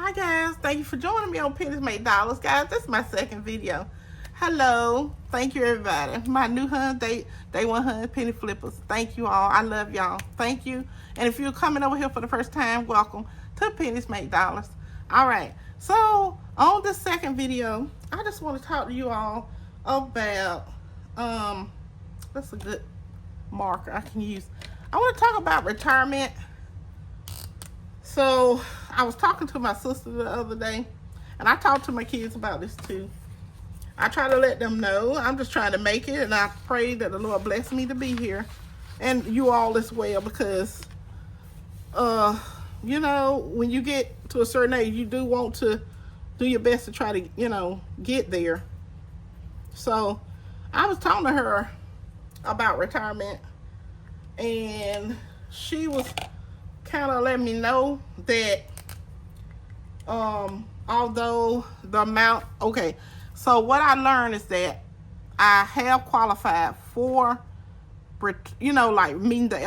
Hi guys, thank you for joining me on Pennies Make Dollars. Guys, this is my second video. Hello, thank you everybody. My new day 100 penny flippers. Thank you all. I love y'all. Thank you. And if you're coming over here for the first time, welcome to Pennies Make Dollars. All right, so on this second video, I just want to talk to you all about, that's a good marker I can use. I want to talk about retirement. So I was talking to my sister the other day, and I talked to my kids about this too. I try to let them know I'm just trying to make it, and I pray that the Lord bless me to be here, and you all as well, because you know, when you get to a certain age, you do want to do your best to try to, you know, get there. So I was talking to her about retirement, and she was kind of let me know that although the amount, okay, so what I learned is that I have qualified for, you know, like meeting the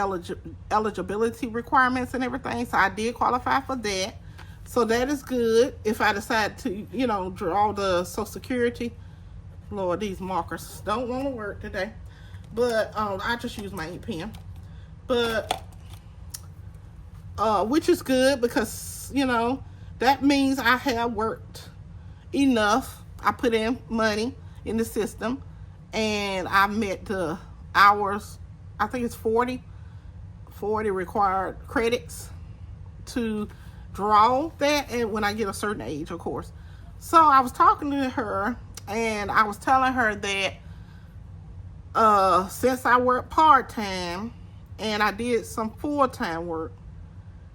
eligibility requirements and everything. So I did qualify for that. So that is good. If I decide to, you know, draw the Social Security, Lord, these markers don't want to work today, but I just use my ink pen. But which is good, because, you know, that means I have worked enough. I put in money in the system, and I met the hours. I think it's 40 required credits to draw that, and when I get a certain age, of course. So I was talking to her, and I was telling her that since I work part-time and I did some full-time work,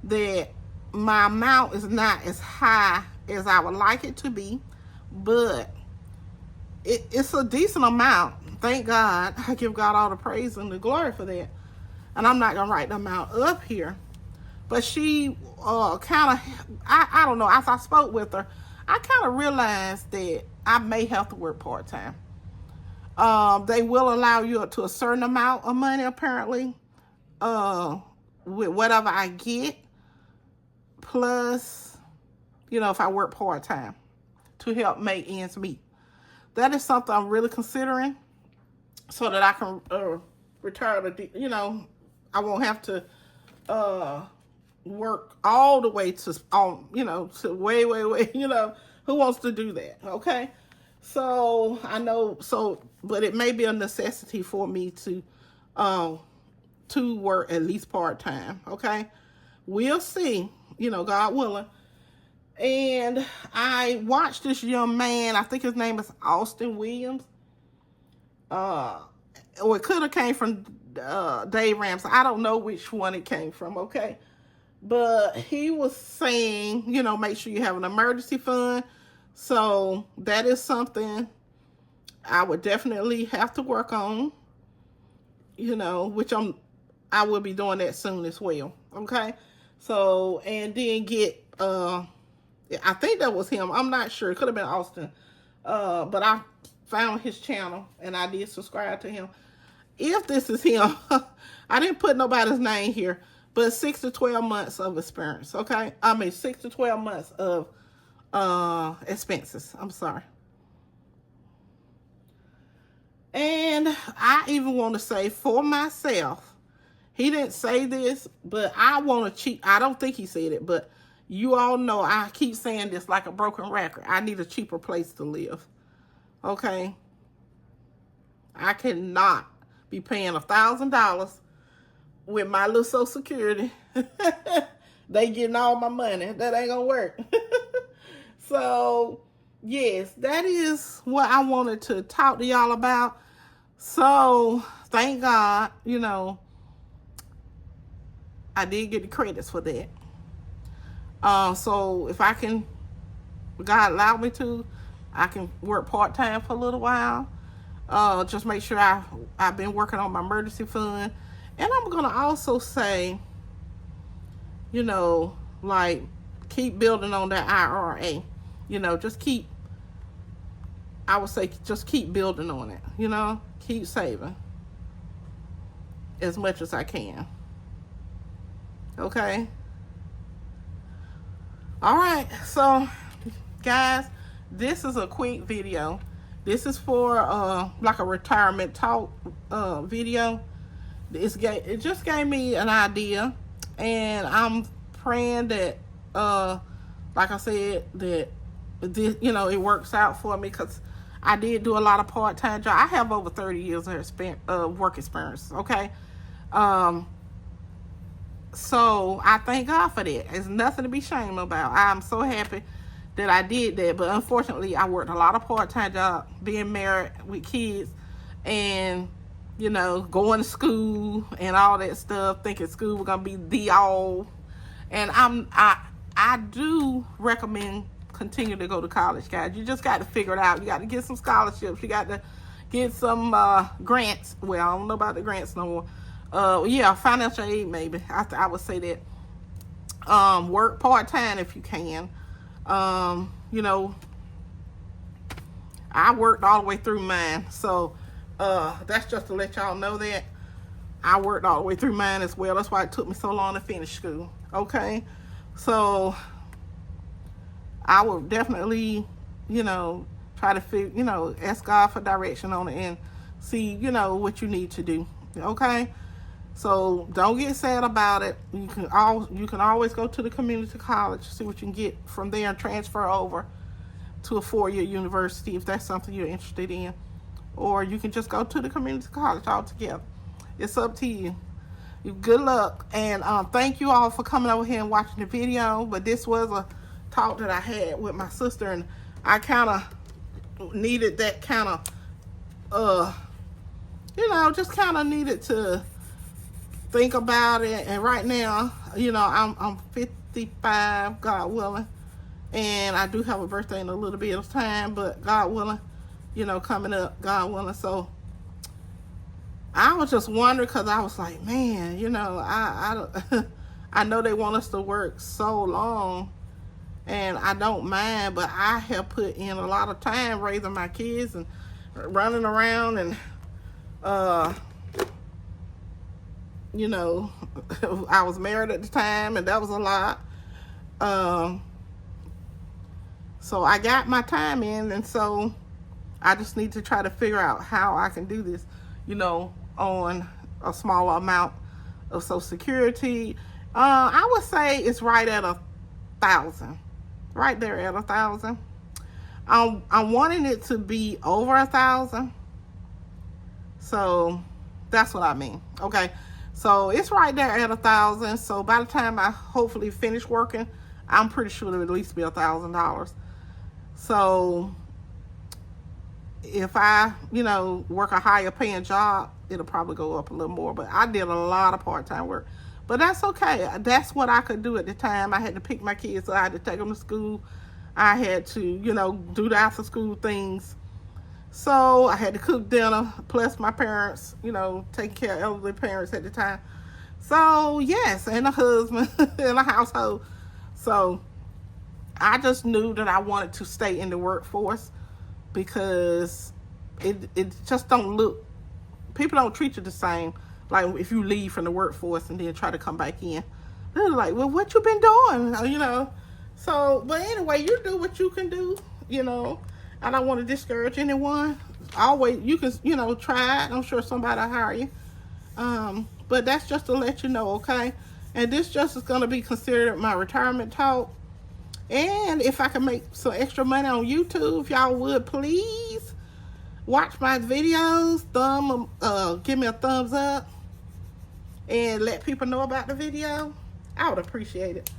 that my amount is not as high as I would like it to be, but it's a decent amount. Thank God. I give God all the praise and the glory for that. And I'm not going to write the amount up here. But she kind of, I don't know, as I spoke with her, I kind of realized that I may have to work part-time. They will allow you up to a certain amount of money, apparently, with whatever I get. Plus, you know, if I work part-time to help make ends meet. That is something I'm really considering, so that I can retire to, you know, I won't have to work all the way to, you know, to way, you know, who wants to do that, okay? So, I know, but it may be a necessity for me to work at least part-time, okay? We'll see. You know, God willing. And I watched this young man, I think his name is Austin Williams. Or it could have came from Dave Ramsey. I don't know which one it came from, okay? But he was saying, you know, make sure you have an emergency fund. So that is something I would definitely have to work on, you know, which I will be doing that soon as well, okay? So, and then get, I think that was him. I'm not sure. It could have been Austin. But I found his channel, and I did subscribe to him. If this is him, I didn't put nobody's name here, but 6 to 12 months of experience, okay? I mean, 6 to 12 months of expenses. I'm sorry. And I even want to say for myself, he didn't say this, but I want to cheap. I don't think he said it, but you all know I keep saying this like a broken record. I need a cheaper place to live. Okay? I cannot be paying $1,000 with my little Social Security. They getting all my money. That ain't gonna work. So, yes, that is what I wanted to talk to y'all about. So, thank God, you know, I did get the credits for that. So if I can, God allow me to, I can work part-time for a little while. Just make sure I've been working on my emergency fund. And I'm going to also say, you know, like, keep building on that IRA. You know, just keep, I would say, just keep building on it. You know, keep saving as much as I can. Okay? All right, so guys, this is a quick video. This is for like a retirement talk video. It just gave me an idea, and I'm praying that like I said, that this, it works out for me, because I did do a lot of part-time job. I have over 30 years of work experience. Okay. So I thank God for that. There's nothing to be ashamed about. I'm so happy that I did that. But unfortunately, I worked a lot of part-time jobs, being married with kids, and going to school and all that stuff, thinking school was gonna be the all. And I do recommend continue to go to college, guys. You just got to figure it out. You got to get some scholarships. You got to get some grants. Well, I don't know about the grants no more. Yeah, financial aid maybe. I would say that. Work part-time if you can. I worked all the way through mine. So that's just to let y'all know that I worked all the way through mine as well. That's why it took me so long to finish school. Okay. So I will definitely, try to ask God for direction on it and see, what you need to do. Okay. So don't get sad about it. You can always go to the community college, see what you can get from there, and transfer over to a 4-year university if that's something you're interested in. Or you can just go to the community college altogether. It's up to you. Good luck. And thank you all for coming over here and watching the video. But this was a talk that I had with my sister, and I kind of needed that kind of, just kind of needed to think about it. And right now, I'm 55, God willing, and I do have a birthday in a little bit of time, but God willing, coming up, God willing. So I was just wondering, because I was like, man, I know they want us to work so long, and I don't mind, but I have put in a lot of time raising my kids and running around, and I was married at the time, and that was a lot. So I got my time in, and so I just need to try to figure out how I can do this, on a smaller amount of Social Security. I would say it's right at 1,000, right there at 1,000. I'm wanting it to be over 1,000, so that's what I mean. Okay, so it's right there at 1,000. So by the time I hopefully finish working, I'm pretty sure it'll at least be $1,000. So if I, work a higher paying job, it'll probably go up a little more. But I did a lot of part-time work. But that's okay. That's what I could do at the time. I had to pick my kids up. I had to take them to school. I had to, do the after-school things. So I had to cook dinner, plus my parents, taking care of elderly parents at the time. So, yes, and a husband and a household. So I just knew that I wanted to stay in the workforce, because it just don't look, people don't treat you the same. Like if you leave from the workforce and then try to come back in, they're like, well, what you been doing? So, but anyway, you do what you can do, I don't want to discourage anyone. Always, you can, try it. I'm sure somebody will hire you. But that's just to let you know, okay? And this just is going to be considered my retirement talk. And if I can make some extra money on YouTube, if y'all would please watch my videos, give me a thumbs up, and let people know about the video. I would appreciate it.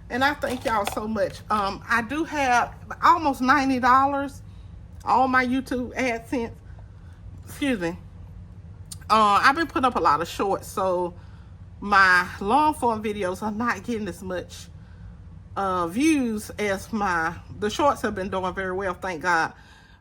And I thank y'all so much. I do have almost $90 on my YouTube AdSense. Excuse me. I've been putting up a lot of shorts, so my long form videos are not getting as much views as the shorts have been doing very well, thank God.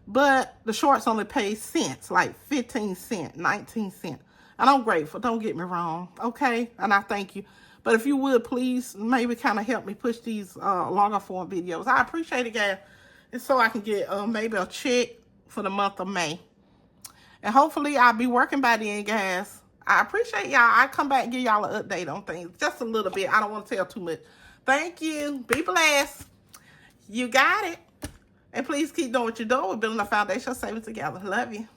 But the shorts only pay cents, like 15 cents, 19 cents. And I'm grateful, don't get me wrong, okay? And I thank you. But if you would, please, maybe kind of help me push these longer form videos. I appreciate it, guys. And so I can get maybe a check for the month of May. And hopefully I'll be working by then, guys. I appreciate y'all. I come back and give y'all an update on things. Just a little bit. I don't want to tell too much. Thank you. Be blessed. You got it. And please keep doing what you're doing. We're building a foundation of savings together. Love you.